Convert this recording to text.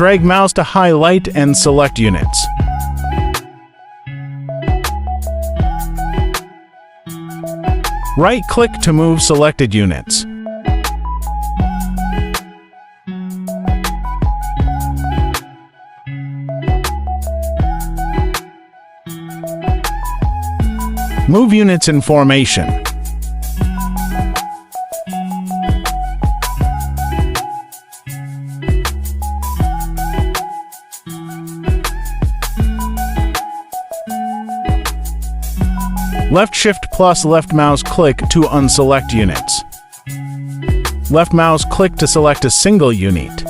Drag mouse to highlight and select units. Right-click to move selected units. Move units in formation. Left shift plus left mouse click to unselect units. Left mouse click to select a single unit.